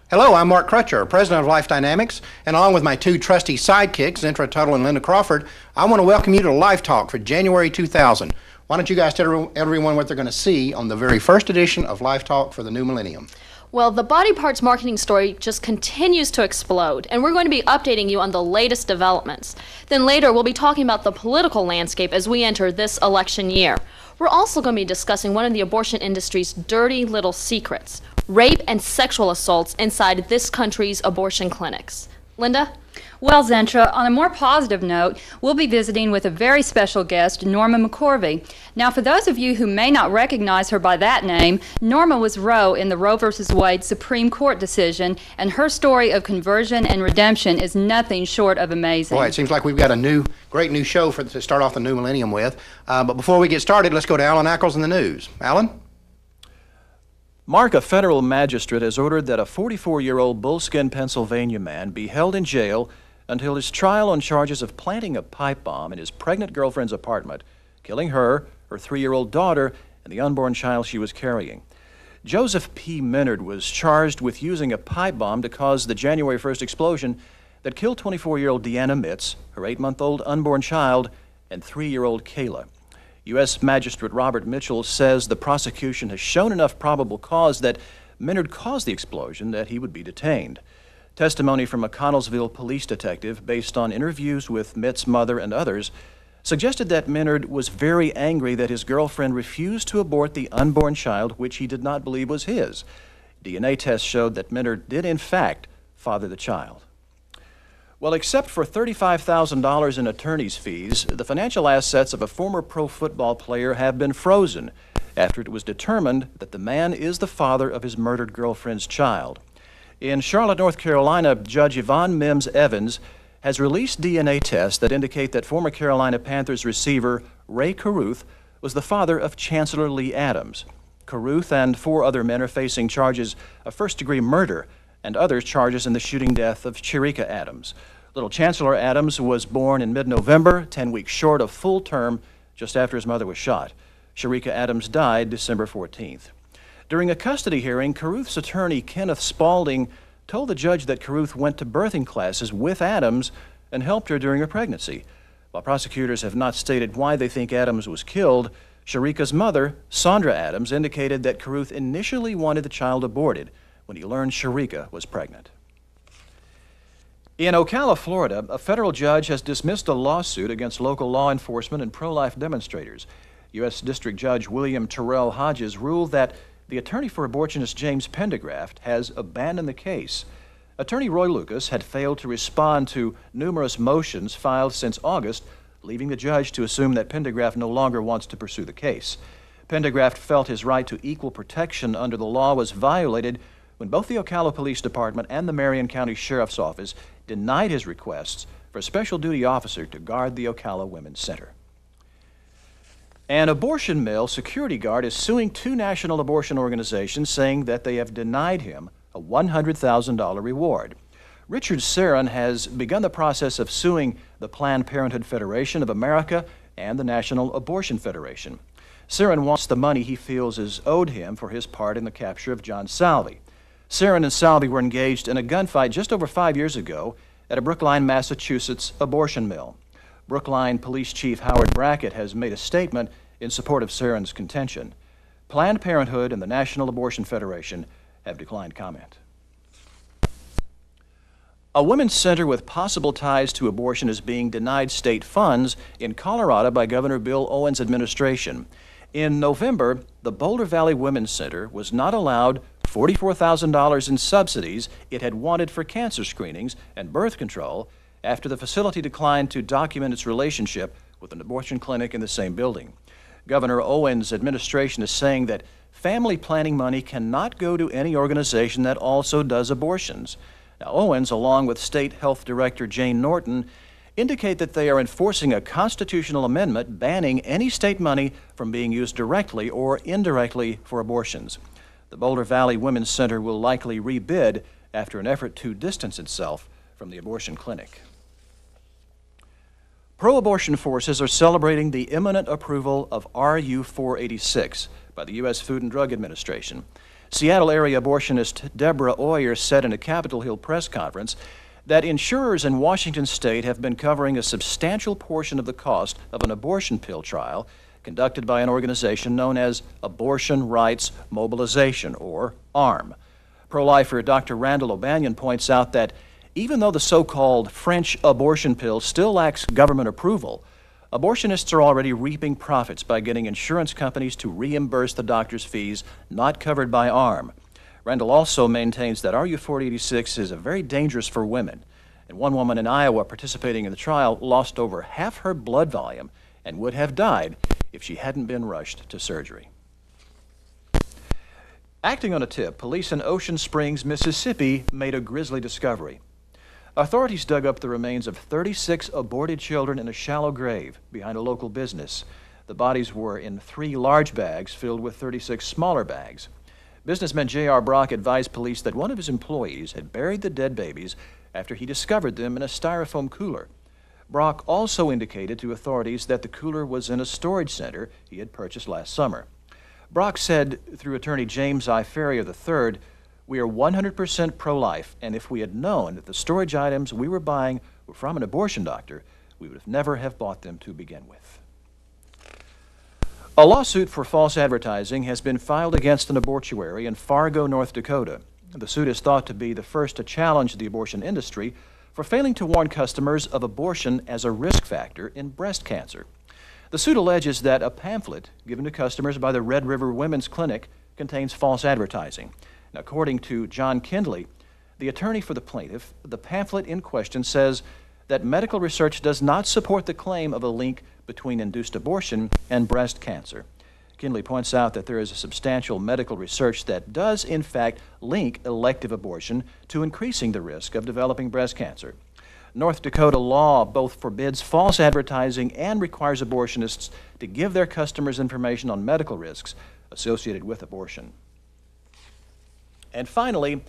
Hello, I'm Mark Crutcher, President of Life Dynamics, and along with my two trusty sidekicks, Zentra Tuttle and Linda Crawford, I want to welcome you to LifeTalk for January 2000. Why don't you guys tell everyone what they're going to see on the very first edition of LifeTalk for the new millennium? Well, the body parts marketing story just continues to explode, and we're going to be updating you on the latest developments. Then later, we'll be talking about the political landscape as we enter this election year. We're also going to be discussing one of the abortion industry's dirty little secrets: rape and sexual assaults inside this country's abortion clinics. Linda? Well, Zentra, on a more positive note, we'll be visiting with a very special guest, Norma McCorvey. Now, for those of you who may not recognize her by that name, Norma was Roe in the Roe v. Wade Supreme Court decision, and her story of conversion and redemption is nothing short of amazing. Boy, it seems like we've got a great new show to start off the new millennium with. But before we get started, let's go to Alan Ackles in the news. Alan? Mark, a federal magistrate, has ordered that a 44-year-old Bullskin, Pennsylvania man be held in jail until his trial on charges of planting a pipe bomb in his pregnant girlfriend's apartment, killing her 3-year-old daughter, and the unborn child she was carrying. Joseph P. Minard was charged with using a pipe bomb to cause the January 1st explosion that killed 24-year-old Deanna Mitz, her 8-month-old unborn child, and 3-year-old Kayla. U.S. Magistrate Robert Mitchell says the prosecution has shown enough probable cause that Minard caused the explosion that he would be detained. Testimony from a Connellsville police detective, based on interviews with Mitz's mother and others, suggested that Minard was very angry that his girlfriend refused to abort the unborn child, which he did not believe was his. DNA tests showed that Minard did, in fact, father the child. Well, except for $35,000 in attorney's fees, the financial assets of a former pro football player have been frozen after it was determined that the man is the father of his murdered girlfriend's child. In Charlotte, North Carolina, Judge Yvonne Mims Evans has released DNA tests that indicate that former Carolina Panthers receiver Ray Carruth was the father of Chancellor Lee Adams. Carruth and 4 other men are facing charges of first-degree murder and other charges in the shooting death of Chirika Adams. Little Chancellor Adams was born in mid-November, 10 weeks short of full term, just after his mother was shot. Chirika Adams died December 14th. During a custody hearing, Carruth's attorney, Kenneth Spaulding, told the judge that Carruth went to birthing classes with Adams and helped her during her pregnancy. While prosecutors have not stated why they think Adams was killed, Chirika's mother, Sandra Adams, indicated that Carruth initially wanted the child aborted when he learned Chirika was pregnant. In Ocala, Florida, a federal judge has dismissed a lawsuit against local law enforcement and pro-life demonstrators. U.S. District Judge William Terrell Hodges ruled that the attorney for abortionist James Pendergraft has abandoned the case. Attorney Roy Lucas had failed to respond to numerous motions filed since August, leaving the judge to assume that Pendergraft no longer wants to pursue the case. Pendergraft felt his right to equal protection under the law was violated when both the Ocala Police Department and the Marion County Sheriff's Office denied his requests for a special duty officer to guard the Ocala Women's Center. An abortion mill security guard is suing 2 national abortion organizations, saying that they have denied him a $100,000 reward. Richard Sarin has begun the process of suing the Planned Parenthood Federation of America and the National Abortion Federation. Sarin wants the money he feels is owed him for his part in the capture of John Salvi. Sarin and Salvi were engaged in a gunfight just over 5 years ago at a Brookline, Massachusetts abortion mill. Brookline Police Chief Howard Brackett has made a statement in support of Sarin's contention. Planned Parenthood and the National Abortion Federation have declined comment. A women's center with possible ties to abortion is being denied state funds in Colorado by Governor Bill Owens' administration. In November, the Boulder Valley Women's Center was not allowed $44,000 in subsidies it had wanted for cancer screenings and birth control after the facility declined to document its relationship with an abortion clinic in the same building. Governor Owens' administration is saying that family planning money cannot go to any organization that also does abortions. Now, Owens, along with State Health Director Jane Norton, indicate that they are enforcing a constitutional amendment banning any state money from being used directly or indirectly for abortions. The Boulder Valley Women's Center will likely rebid after an effort to distance itself from the abortion clinic. Pro-abortion forces are celebrating the imminent approval of RU 486 by the U.S. Food and Drug Administration. Seattle area abortionist Deborah Oyer said in a Capitol Hill press conference that insurers in Washington state have been covering a substantial portion of the cost of an abortion pill trial conducted by an organization known as Abortion Rights Mobilization, or ARM. Pro-lifer Dr. Randall O'Banion points out that even though the so-called French abortion pill still lacks government approval, abortionists are already reaping profits by getting insurance companies to reimburse the doctor's fees not covered by ARM. Randall also maintains that RU-486 is very dangerous for women, and one woman in Iowa participating in the trial lost over half her blood volume and would have died if she hadn't been rushed to surgery. Acting on a tip, police in Ocean Springs, Mississippi made a grisly discovery. Authorities dug up the remains of 36 aborted children in a shallow grave behind a local business. The bodies were in 3 large bags filled with 36 smaller bags. Businessman J.R. Brock advised police that one of his employees had buried the dead babies after he discovered them in a styrofoam cooler. Brock also indicated to authorities that the cooler was in a storage center he had purchased last summer. Brock said through attorney James I. Ferrier III, "We are 100% pro-life, and if we had known that the storage items we were buying were from an abortion doctor, we would have never have bought them to begin with." A lawsuit for false advertising has been filed against an abortuary in Fargo, North Dakota. The suit is thought to be the first to challenge the abortion industry for failing to warn customers of abortion as a risk factor in breast cancer. The suit alleges that a pamphlet given to customers by the Red River Women's Clinic contains false advertising. Now, according to John Kindley, the attorney for the plaintiff, the pamphlet in question says that medical research does not support the claim of a link between induced abortion and breast cancer. Kindley points out that there is a substantial medical research that does, in fact, link elective abortion to increasing the risk of developing breast cancer. North Dakota law both forbids false advertising and requires abortionists to give their customers information on medical risks associated with abortion. And finally,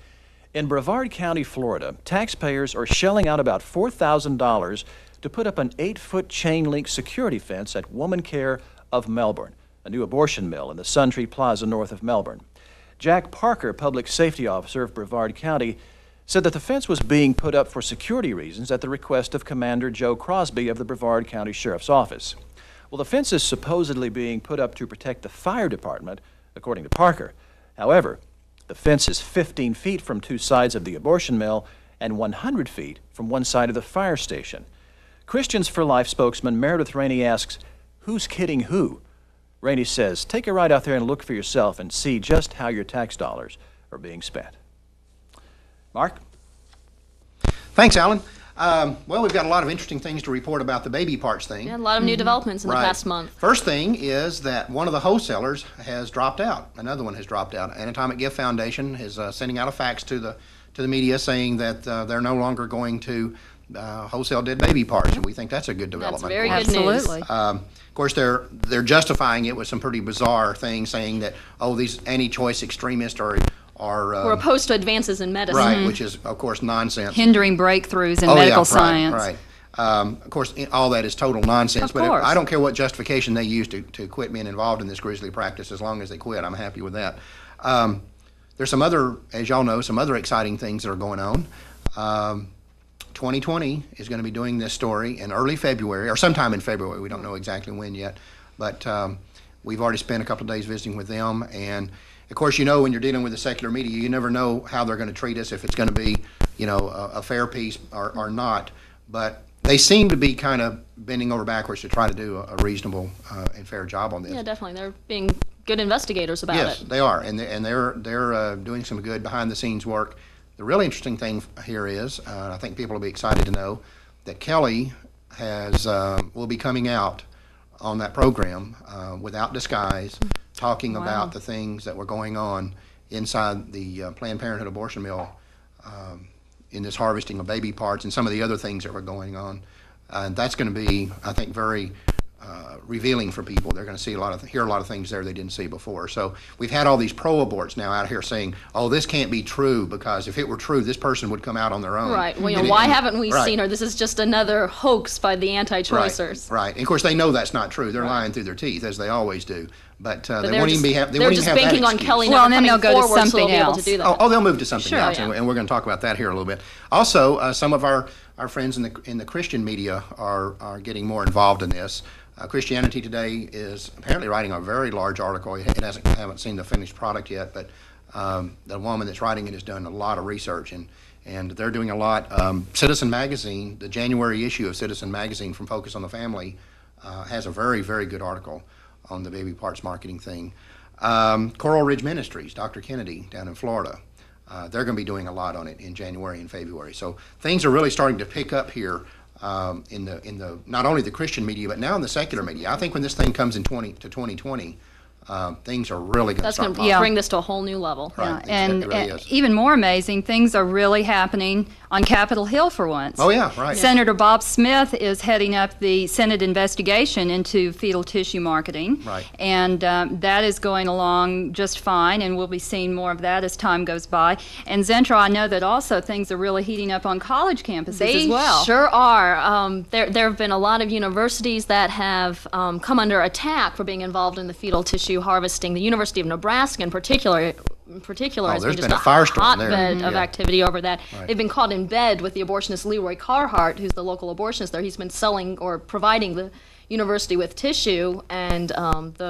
in Brevard County, Florida, taxpayers are shelling out about $4,000 to put up an 8-foot chain-link security fence at Woman Care of Melbourne, a new abortion mill in the Suntree Plaza north of Melbourne. Jack Parker, public safety officer of Brevard County, said that the fence was being put up for security reasons at the request of Commander Joe Crosby of the Brevard County Sheriff's Office. Well, the fence is supposedly being put up to protect the fire department, according to Parker. However, the fence is 15 feet from 2 sides of the abortion mill and 100 feet from one side of the fire station. Christians for Life spokesman Meredith Rainey asks, "Who's kidding who?" Rainey says, "Take a ride out there and look for yourself and see just how your tax dollars are being spent." Mark? Thanks, Alan. Well, we've got a lot of interesting things to report about the baby parts thing. Yeah, a lot of new developments in the past month. First thing is that one of the wholesalers has dropped out. Another one has dropped out. Anatomic Gift Foundation is sending out a fax to the media saying that they're no longer going to wholesale dead baby parts, and we think that's a good development. That's very good news. Absolutely. Of course, they're justifying it with some pretty bizarre things, saying that, oh, these anti-choice extremists are We're opposed to advances in medicine. right, which is of course nonsense. Hindering breakthroughs in Oh, medical yeah, science. Right. Of course, all that is total nonsense. Of But course. I don't care what justification they use to quit being involved in this grisly practice. As long as they quit, I'm happy with that. There's some other, as y'all know, some other exciting things that are going on. 2020 is going to be doing this story in early February, or sometime in February. We don't know exactly when yet, but we've already spent a couple of days visiting with them. And of course, you know, when you're dealing with the secular media, you never know how they're going to treat us, if it's going to be, you know, a fair piece or not. But they seem to be kind of bending over backwards to try to do a reasonable and fair job on this. Yeah, definitely. They're being good investigators about Yes, it. they are, and they're doing some good behind-the-scenes work. The really interesting thing here is, I think people will be excited to know, that Kelly will be coming out on that program without disguise, talking about the things that were going on inside the Planned Parenthood abortion mill in this harvesting of baby parts and some of the other things that were going on. And that's going to be, I think, very revealing for people. They're going to see hear a lot of things there they didn't see before. So we've had all these pro-aborts now out here saying, "Oh, this can't be true because if it were true, this person would come out on their own." Right. Well, why haven't we seen her? This is just another hoax by the anti-choicers. Right. And of course, they know that's not true. They're lying through their teeth, as they always do. But they they're won't just, even have. They're just banking on Kelly Well, and never then coming they'll go to forward, so they'll something be able to else. do that. Oh, they'll move to something Sure, else, yeah. and we're going to talk about that here a little bit. Also, some of our friends in the Christian media are getting more involved in this. Christianity Today is apparently writing a very large article. I haven't seen the finished product yet, but the woman that's writing it has done a lot of research, and they're doing a lot. Citizen Magazine, the January issue of Citizen Magazine from Focus on the Family, has a very, very good article on the baby parts marketing thing. Coral Ridge Ministries, Dr. Kennedy down in Florida, they're going to be doing a lot on it in January and February. So things are really starting to pick up here in the not only the Christian media but now in the secular media. I think when this thing comes in 2020, things are really going to start popping. Bring this to a whole new level. Right. And It really is. even more amazing, things are really happening on Capitol Hill for once. Oh yeah, right. Senator Bob Smith is heading up the Senate investigation into fetal tissue marketing. Right. And that is going along just fine, and we'll be seeing more of that as time goes by. And Zentra, I know that also things are really heating up on college campuses as well. They sure are. There have been a lot of universities that have come under attack for being involved in the fetal tissue harvesting. The University of Nebraska in particular has there's been just been a firestorm there. hotbed of Yeah. activity over that. Right. They've been caught in bed with the abortionist Leroy Carhart, who's the local abortionist there. He's been selling or providing the university with tissue and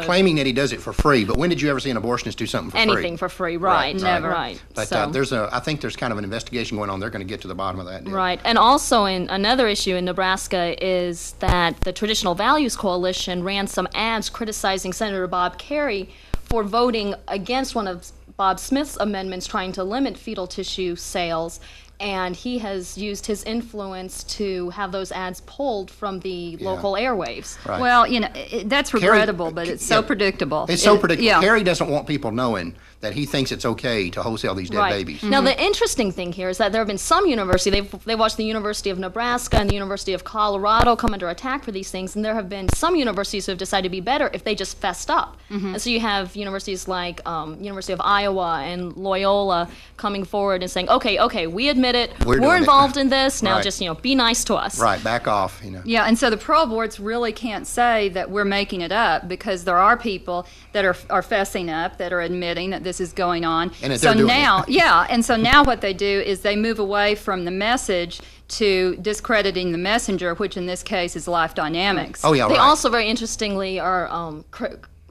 Claiming that he does it for free, but when did you ever see an abortionist do something for free? anything for free. Right. Never. Right. But So- I think there's kind of an investigation going on. They're going to get to the bottom of that deal. Right, and also in another issue in Nebraska is that the Traditional Values Coalition ran some ads criticizing Senator Bob Kerrey for voting against one of Bob Smith's amendments trying to limit fetal tissue sales, and he has used his influence to have those ads pulled from the local airwaves. Right. Well, that's regrettable, but it's so yeah. predictable. It's so predictable. Yeah. Kerry doesn't want people knowing that he thinks it's okay to wholesale these dead babies. Now, the interesting thing here is that there have been some universities, they watched the University of Nebraska and the University of Colorado come under attack for these things, and there have been some universities who have decided to be better if they just fessed up. And so you have universities like University of Iowa and Loyola coming forward and saying, okay, we admit it, We're doing we're it." involved in this, now Right. just, be nice to us. Right, back off, Yeah, and so the pro-aborts really can't say that we're making it up because there are people that are fessing up, that are admitting that this is going on. And that so they're doing now, it. and so now what they do is they move away from the message to discrediting the messenger, which in this case is Life Dynamics. Oh, yeah, They right. also very interestingly are,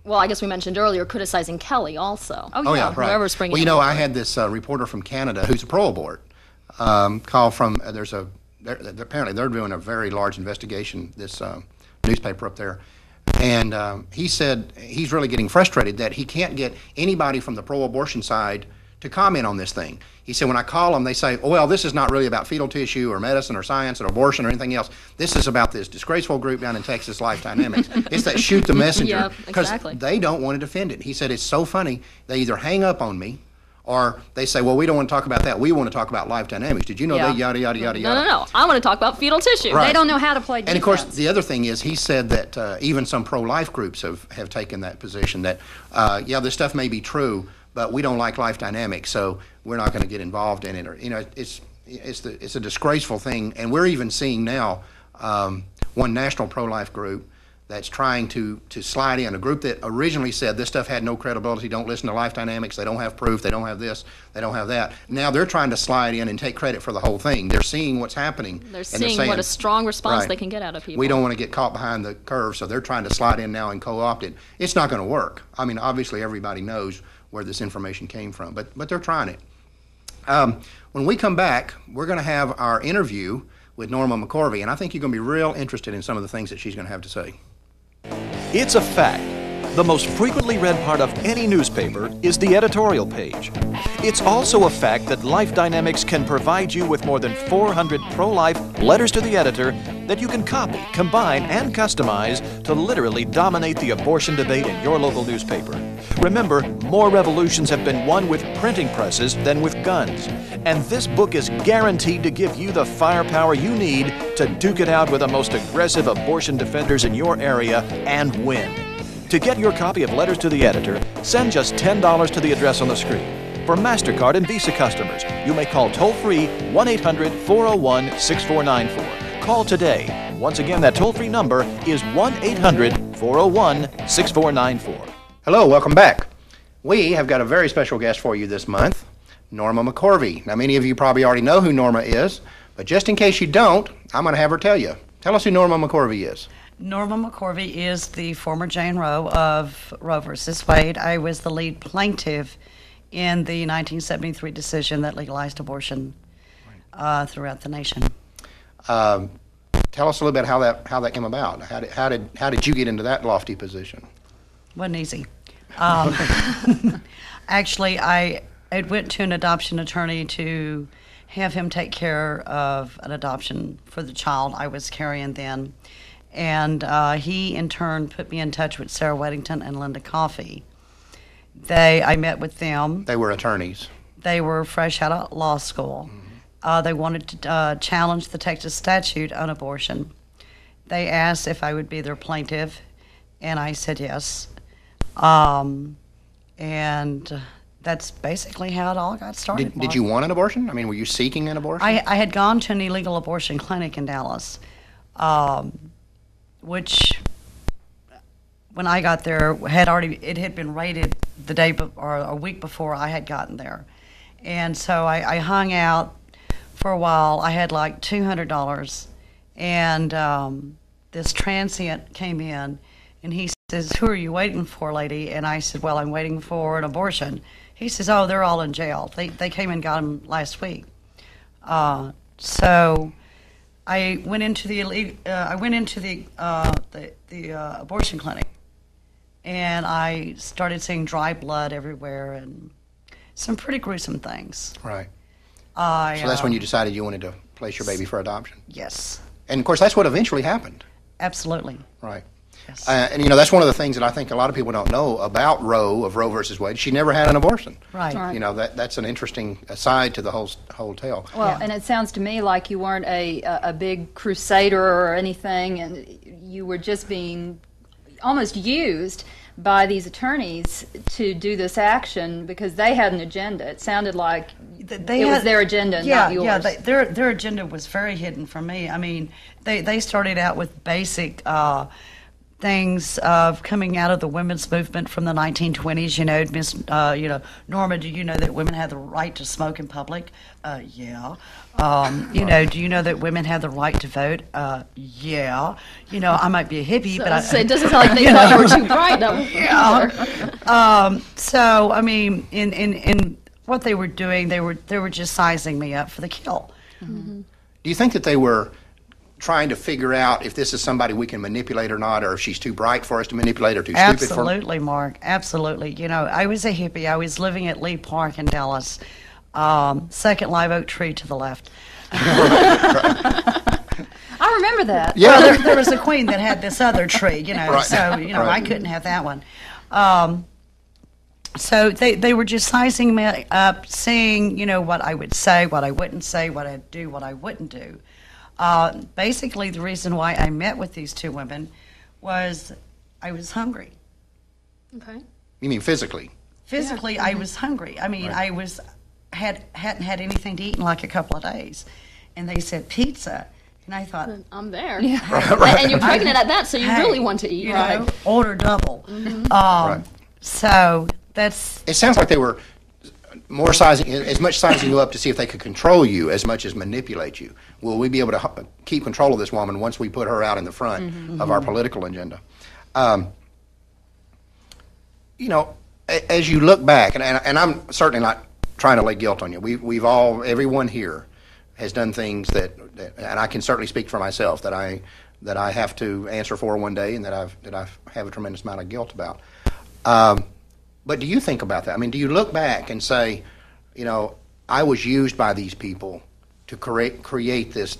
well, I guess we mentioned earlier, criticizing Kelly also. Oh, yeah, right. Whoever's bringing well, it up. I had this reporter from Canada who's a pro-abort call from, apparently they're doing a very large investigation, this newspaper up there. And he said he's really getting frustrated that he can't get anybody from the pro-abortion side to comment on this thing. He said, when I call them, they say, oh, well, this is not really about fetal tissue or medicine or science or abortion or anything else. This is about this disgraceful group down in Texas, Life Dynamics. It's that shoot the messenger. Yep, exactly. They don't want to defend it. He said, it's so funny. They either hang up on me or they say, well, we don't want to talk about that. We want to talk about Life Dynamics. Did you know Yeah. they yada, yada, yada, yada? No. I want to talk about fetal tissue. Right. They don't know how to play defense. And of course, the other thing is, he said that even some pro-life groups have taken that position that, this stuff may be true, but we don't like Life Dynamics, so we're not going to get involved in it. Or it's a disgraceful thing, and we're even seeing now one national pro-life group that's trying to slide in, a group that originally said this stuff had no credibility, don't listen to Life Dynamics, they don't have proof, they don't have this, they don't have that. Now they're trying to slide in and take credit for the whole thing. They're seeing what's happening. They're and seeing saying, what a strong response right, they can get out of people. we don't want to get caught behind the curve, so they're trying to slide in now and co-opt it. It's not going to work. I mean, obviously everybody knows where this information came from, but they're trying it. When we come back, we're going to have our interview with Norma McCorvey, and I think you're going to be real interested in some of the things that she's going to have to say. It's a fact. The most frequently read part of any newspaper is the editorial page. It's also a fact that Life Dynamics can provide you with more than 400 pro-life letters to the editor that you can copy, combine, and customize to literally dominate the abortion debate in your local newspaper. Remember, more revolutions have been won with printing presses than with guns. And this book is guaranteed to give you the firepower you need to duke it out with the most aggressive abortion defenders in your area and win. To get your copy of Letters to the Editor, send just $10 to the address on the screen. For MasterCard and Visa customers, you may call toll-free 1-800-401-6494. Call today. Once again, that toll-free number is 1-800-401-6494. Hello, welcome back. We have got a very special guest for you this month, Norma McCorvey. Now, many of you probably already know who Norma is, but just in case you don't, I'm going to have her tell you. Tell us who Norma McCorvey is. Norma McCorvey is the former Jane Roe of Roe versus Wade. I was the lead plaintiff in the 1973 decision that legalized abortion throughout the nation. Tell us a little bit how that came about. How did you get into that lofty position? Wasn't easy. Actually, I went to an adoption attorney to have him take care of an adoption for the child I was carrying then. And he, in turn, put me in touch with Sarah Weddington and Linda Coffey. I met with them. They were attorneys. They were fresh out of law school. They wanted to challenge the Texas statute on abortion. They asked if I would be their plaintiff, and I said yes. And that's basically how it all got started. Did you want an abortion? I mean, were you seeking an abortion? I had gone to an illegal abortion clinic in Dallas, which, when I got there, it had been raided the day or a week before I had gotten there. And so I hung out for a while. I had like $200, and this transient came in, and he says, "Who are you waiting for, lady?" And I said, "Well, I'm waiting for an abortion." He says, "Oh, they're all in jail. They came and got them last week." So I went into the abortion clinic, and I started seeing dry blood everywhere and some pretty gruesome things. Right. So that's when you decided you wanted to place your baby for adoption. Yes. And of course, that's what eventually happened. Absolutely. Right. Yes. And that's one of the things that I think a lot of people don't know about Roe versus Wade. She never had an abortion. Right. Right. That's an interesting aside to the whole tale. Well, and it sounds to me like you weren't a big crusader or anything, and you were just being almost used by these attorneys to do this action because they had an agenda. It sounded like it was their agenda and not yours. Yeah, their agenda was very hidden from me. I mean, they started out with basic things of coming out of the women's movement from the 1920s. Norma, do you know that women have the right to smoke in public? Yeah. Do you know that women have the right to vote? Yeah. I might be a hippie, but it doesn't sound like they thought you were too bright. Yeah. So I mean, in what they were doing, they were just sizing me up for the kill. Mm-hmm. Do you think that they were trying to figure out if this is somebody we can manipulate or not, or if she's too bright for us to manipulate or too stupid for? Absolutely, Mark. Absolutely. I was a hippie. I was living at Lee Park in Dallas, second live oak tree to the left. I remember that. Yeah. Well, there was a queen that had this other tree, Right. So Right. I couldn't have that one. So they were just sizing me up, seeing what I would say, what I wouldn't say, what I'd do, what I wouldn't do. Basically, the reason why I met with these two women was I was hungry. Okay. You mean physically? Physically, I was hungry. I mean, Right. hadn't had anything to eat in like a couple of days, and they said pizza, and I thought, I'm there. Yeah. And you're pregnant at that, so you really want to eat. Right. order double. Right. So that's. It sounds like they were more as much sizing you up to see if they could control you as much as manipulate you. Will we be able to keep control of this woman once we put her out in the front of our political agenda? As you look back, and I'm certainly not trying to lay guilt on you. Everyone here has done things that and I can certainly speak for myself that I have to answer for one day, and that I have a tremendous amount of guilt about. But do you think about that? I mean, do you look back and say, I was used by these people to create this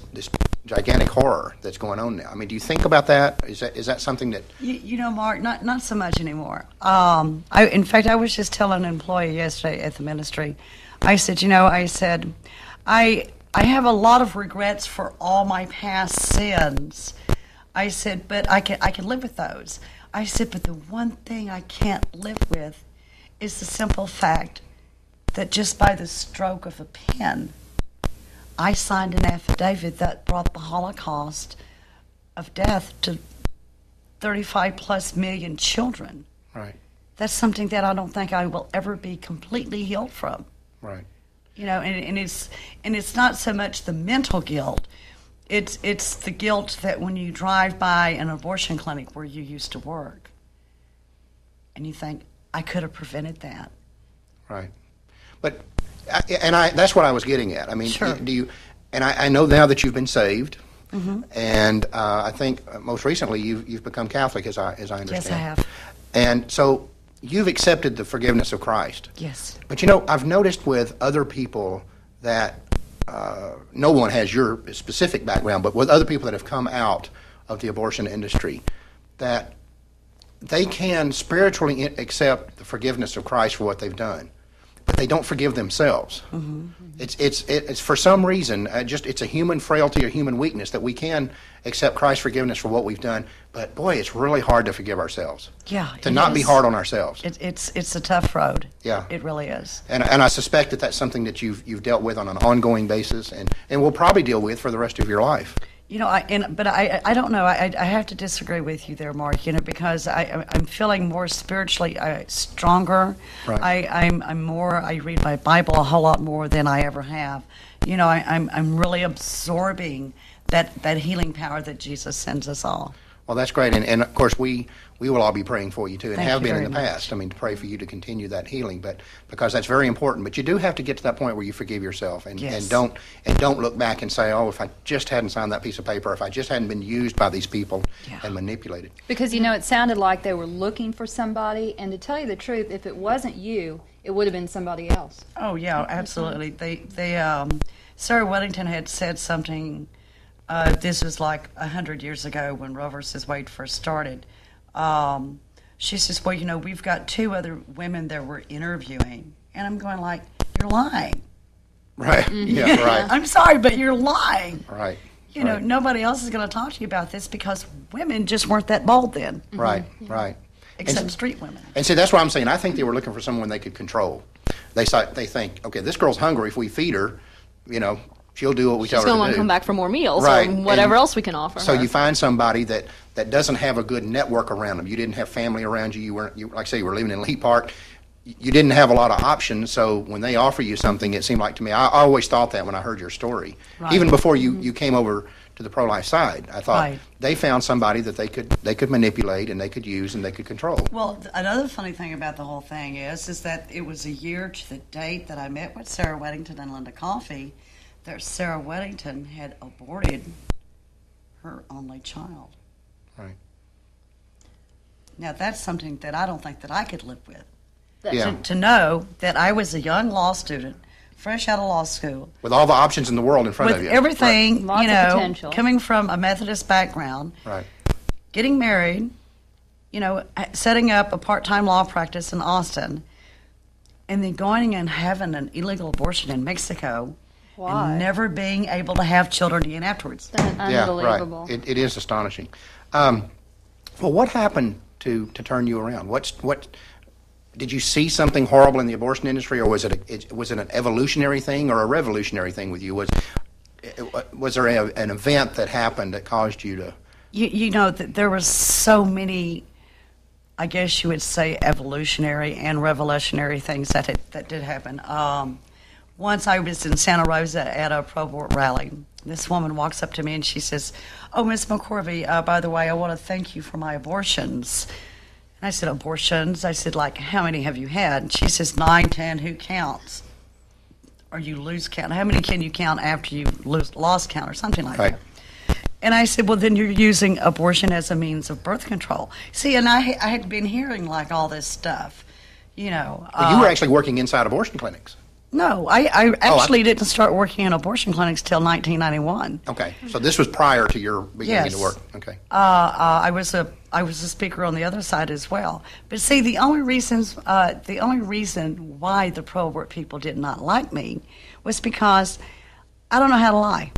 gigantic horror that's going on now. I mean, do you think about that? Is that something that... You know, Mark, not so much anymore. In fact, I was just telling an employee yesterday at the ministry, I said, I have a lot of regrets for all my past sins. I said, but I can live with those. I said, but the one thing I can't live with is the simple fact that just by the stroke of a pen, I signed an affidavit that brought the Holocaust of death to 35 plus million children. Right. That's something that I don't think I will ever be completely healed from. Right. You know, and it's not so much the mental guilt. It's the guilt that when you drive by an abortion clinic where you used to work, and you think, I could have prevented that. Right. But, that's what I was getting at. I mean, Sure. do you, and I know now that you've been saved, Mm-hmm. and I think most recently you've become Catholic, as I understand. Yes, I have. And so you've accepted the forgiveness of Christ. Yes. But, you know, I've noticed with other people that no one has your specific background, but with other people that have come out of the abortion industry, that they can spiritually accept the forgiveness of Christ for what they've done, but they don't forgive themselves. Mm-hmm. It's for some reason, it's a human frailty or human weakness that we can accept Christ's forgiveness for what we've done, but boy, it's really hard to forgive ourselves. Yeah. To not be hard on ourselves. It's a tough road. Yeah. It really is. And I suspect that that's something that you've dealt with on an ongoing basis and will probably deal with for the rest of your life. You know, I don't know. I have to disagree with you there, Mark. You know, because I'm feeling more spiritually stronger. Right. I'm more. I read my Bible a whole lot more than I ever have. You know, I'm really absorbing that healing power that Jesus sends us all. Well, that's great, and of course we will all be praying for you too, and Thank have you been in very the much. past. I mean, to pray for you to continue that healing, but because that's very important. But you do have to get to that point where you forgive yourself, and Yes. don't look back and say, oh, if I just hadn't signed that piece of paper, if I just hadn't been used by these people Yeah. and manipulated. Because, you know, it sounded like they were looking for somebody, and to tell you the truth, if it wasn't you, it would have been somebody else. Oh yeah, absolutely. Sarah Weddington had said something. This was like 100 years ago when Roe versus Wade first started. She says, well, you know, we've got 2 other women that we're interviewing. And I'm going like, you're lying. Right. Yeah. Right. I'm sorry, but you're lying. Right. You know, nobody else is going to talk to you about this because women just weren't that bold then, Right. Right. except street women. And see, that's what I'm saying. I think they were looking for someone they could control. They think, okay, this girl's hungry. If we feed her, you know, she'll do what we tell She's her going to to want do. to come back for more meals Right. or whatever And else we can offer So her. you find somebody that doesn't have a good network around them. You didn't have family around you. You like I say, you were living in Lee Park. You didn't have a lot of options. So when they offer you something, it seemed like to me, I always thought that when I heard your story, Right. even before you came over to the pro-life side, I thought Right. they found somebody that they could manipulate and they could use and they could control. Well, another funny thing about the whole thing is that it was a year to the date that I met with Sarah Weddington and Linda Coffey that Sarah Weddington had aborted her only child. Right. Now, that's something that I don't think that I could live with. Yeah. To know that I was a young law student, fresh out of law school, With all the options in the world in front with of you. everything, Lots you of know, potential. coming from a Methodist background, Right. getting married, you know, setting up a part-time law practice in Austin, and then going and having an illegal abortion in Mexico, Why? and never being able to have children again afterwards. Unbelievable. Yeah, right. It is astonishing. Well, what happened to turn you around? What did you see something horrible in the abortion industry, or was it an evolutionary thing or a revolutionary thing with you? Was there an event that happened that caused you to? You know, there was so many, I guess you would say, evolutionary and revolutionary things that did happen. Once I was in Santa Rosa at a pro-abort rally. This woman walks up to me and she says, "Oh, Miss McCorvey, by the way, I want to thank you for my abortions." And I said, "Abortions?" I said, "Like, how many have you had?" And she says, 9, 10, who counts? Or you lose count. How many can you count after you lost count or something like Right. that? And I said, well, then you're using abortion as a means of birth control. See, and I had been hearing like all this stuff, you know. Well, you were actually working inside abortion clinics. No, I actually didn't start working in abortion clinics till 1991. Okay, so this was prior to your beginning Yes. to work. Okay. I was a speaker on the other side as well. But see, the only reason why the pro-abort people did not like me was because I don't know how to lie.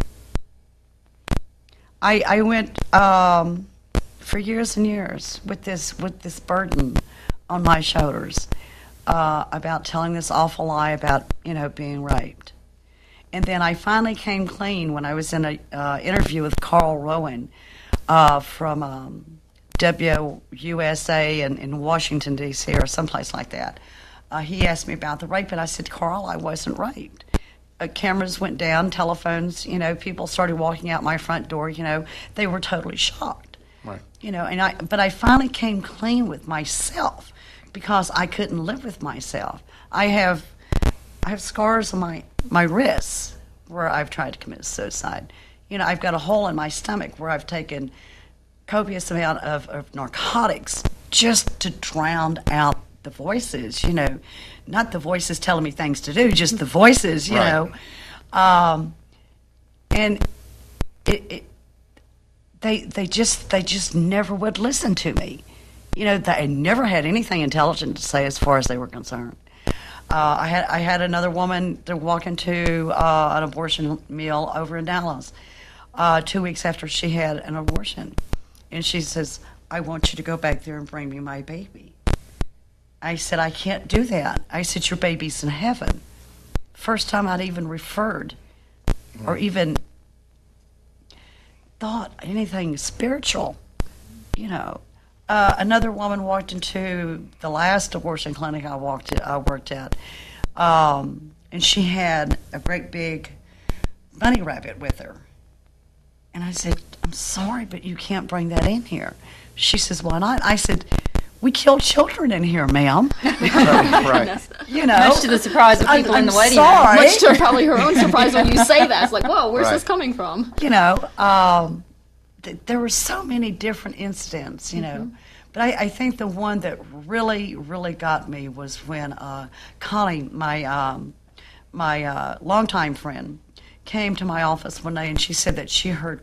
I went for years and years with this burden on my shoulders about telling this awful lie about being raped. And then I finally came clean when I was in an interview with Carl Rowan from WUSA in Washington, D.C. or someplace like that. He asked me about the rape, and I said, Carl, I wasn't raped. Cameras went down, telephones, people started walking out my front door, they were totally shocked. Right. But I finally came clean with myself because I couldn't live with myself. I have scars on my wrists where I've tried to commit suicide. I've got a hole in my stomach where I've taken copious amount of narcotics just to drown out the voices, not the voices telling me things to do, just the voices, Right. And they just never would listen to me. They never had anything intelligent to say as far as they were concerned. I had another woman to walk into an abortion meal over in Dallas 2 weeks after she had an abortion. And she says, I want you to go back there and bring me my baby. I said, I can't do that. I said, your baby's in heaven. First time I'd even referred or even thought anything spiritual, Another woman walked into the last abortion clinic I worked at, and she had a great big bunny rabbit with her. And I said, I'm sorry, but you can't bring that in here. She says, why not? I said, we kill children in here, ma'am. Right. Much to the surprise of people in the waiting room. sorry. Much to probably her own surprise when you say that. It's like, whoa, where's this coming from? There were so many different incidents, But I think the one that really, really got me was when Connie, my longtime friend, came to my office one day and she said that she heard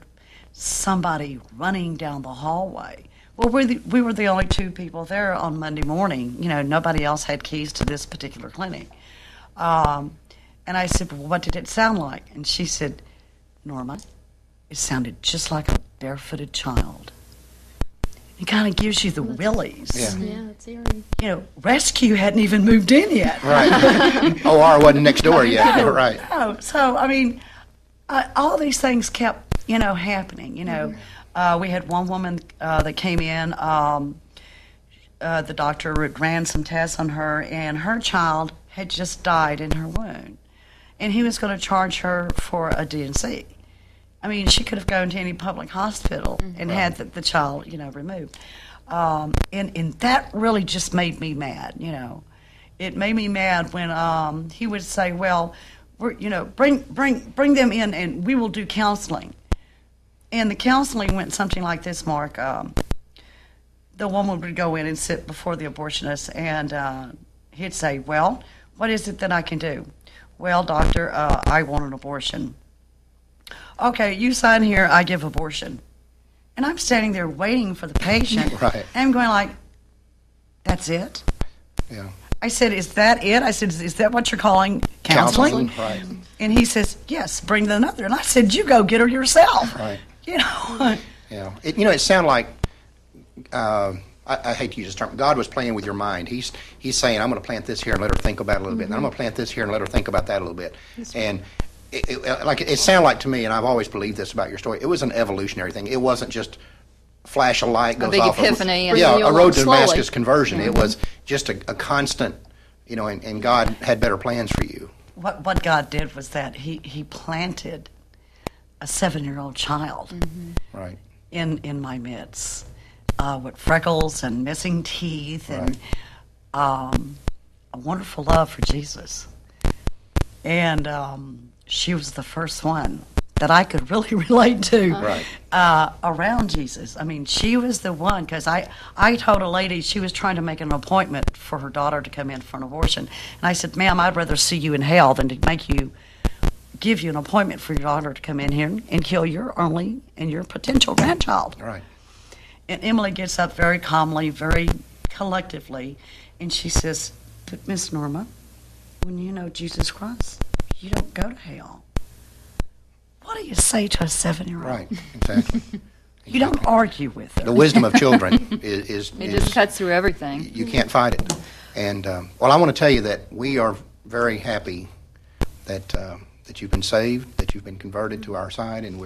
somebody running down the hallway. Well, we were the only two people there on Monday morning. Nobody else had keys to this particular clinic. And I said, well, what did it sound like? And she said, Norma, it sounded just like a barefooted child. It kind of gives you the willies. Yeah, that's eerie. Rescue hadn't even moved in yet. Right. OR wasn't next door yet. Right. No, so, I mean, all these things kept, happening, We had one woman that came in, the doctor ran some tests on her, and her child had just died in her womb. And he was going to charge her for a D&C. I mean, she could have gone to any public hospital and had the child, removed. And that really just made me mad, It made me mad when he would say, well, bring them in and we will do counseling. And the counseling went something like this, Mark. The woman would go in and sit before the abortionist and he'd say, well, what is it that I can do? Well, doctor, I want an abortion. Okay, you sign here, I give abortion. And I'm standing there waiting for the patient. Right. And I'm going like, that's it? Yeah. I said, is that it? I said, is that what you're calling counseling? Right. And he says, yes, bring the another. And I said, you go get her yourself. Right. Yeah. It sounded like, I hate to use this term, God was playing with your mind. He's saying, I'm going to plant this here and let her think about it a little bit. And I'm going to plant this here and let her think about that a little bit. And it sounded like to me, and I've always believed this about your story, it was an evolutionary thing. It wasn't just flash a light goes big off. epiphany and Yeah, you a road to slowly. Damascus conversion. It was just a constant, and God had better plans for you. What God did was that he planted a 7-year-old child Right. in my midst with freckles and missing teeth and a wonderful love for Jesus. And she was the first one that I could really relate to Right. around Jesus. I mean, she was the one, because I told a lady she was trying to make an appointment for her daughter to come in for an abortion. And I said, ma'am, I'd rather see you in hell than to give you an appointment for your daughter to come in here and kill your only and your potential grandchild. Right. And Emily gets up very calmly, very collectively, and she says, but Miss Norma, when you know Jesus Christ, you don't go to hell. What do you say to a 7-year-old? Right, exactly. You don't argue with her. The wisdom of children is It just cuts through everything. you can't fight it. And, well, I want to tell you that we are very happy that that you've been saved, that you've been converted to our side, and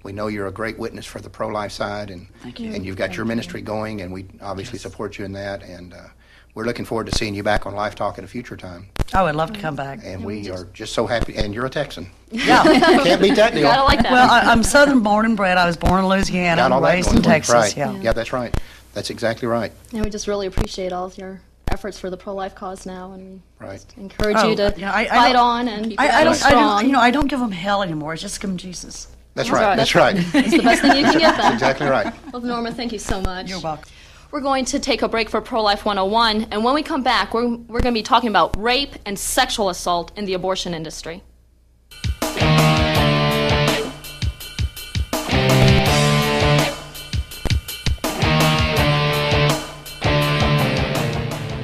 we know you're a great witness for the pro-life side, and Thank you. and you've got your ministry going, and we obviously support you in that, and we're looking forward to seeing you back on LifeTalk at a future time. I would love to come back. And we are just so happy, and you're a Texan. Yeah. Can't beat that deal. Gotta like that. Well, I'm Southern born and bred. I was born in Louisiana Got all and that raised going in for you. Texas. Right. Yeah. Yeah, that's right. That's exactly right. And we just really appreciate all of your efforts for the pro-life cause now, and we Right. just encourage Oh, you to yeah, I fight don't- on and keep I your don't, strong. I don't give them hell anymore. I just give them Jesus. That's That's right. right. That's right. It's the best thing you can get them. Exactly right. Well, Norma, thank you so much. You're welcome. We're going to take a break for Pro-Life 101, and when we come back, we're going to be talking about rape and sexual assault in the abortion industry.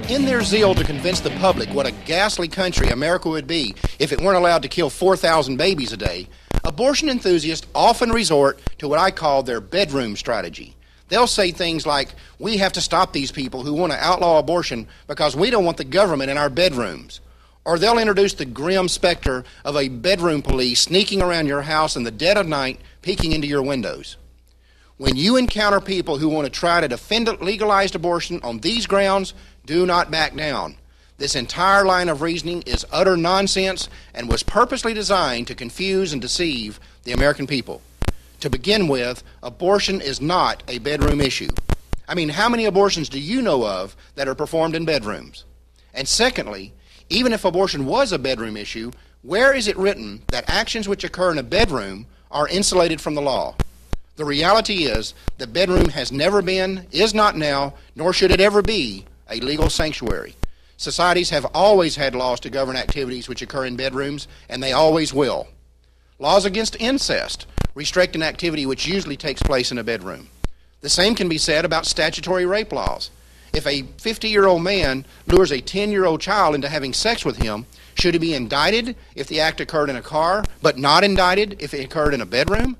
In their zeal to convince the public what a ghastly country America would be if it weren't allowed to kill 4,000 babies a day, abortion enthusiasts often resort to what I call their bedroom strategy. They'll say things like, we have to stop these people who want to outlaw abortion because we don't want the government in our bedrooms. Or they'll introduce the grim specter of a bedroom police sneaking around your house in the dead of night, peeking into your windows. When you encounter people who want to try to defend legalized abortion on these grounds, do not back down. This entire line of reasoning is utter nonsense and was purposely designed to confuse and deceive the American people. To begin with, abortion is not a bedroom issue. I mean, how many abortions do you know of that are performed in bedrooms? And secondly, even if abortion was a bedroom issue, where is it written that actions which occur in a bedroom are insulated from the law? The reality is, the bedroom has never been, is not now, nor should it ever be, a legal sanctuary. Societies have always had laws to govern activities which occur in bedrooms, and they always will. Laws against incest restrict an activity which usually takes place in a bedroom. The same can be said about statutory rape laws. If a 50-year-old man lures a 10-year-old child into having sex with him, should he be indicted if the act occurred in a car, but not indicted if it occurred in a bedroom?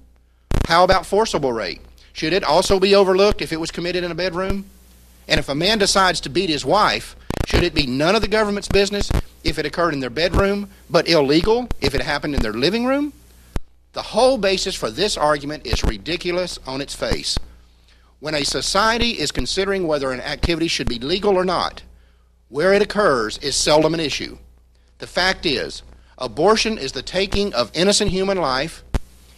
How about forcible rape? Should it also be overlooked if it was committed in a bedroom? And if a man decides to beat his wife, should it be none of the government's business if it occurred in their bedroom, but illegal if it happened in their living room? The whole basis for this argument is ridiculous on its face. When a society is considering whether an activity should be legal or not, where it occurs is seldom an issue. The fact is, abortion is the taking of innocent human life.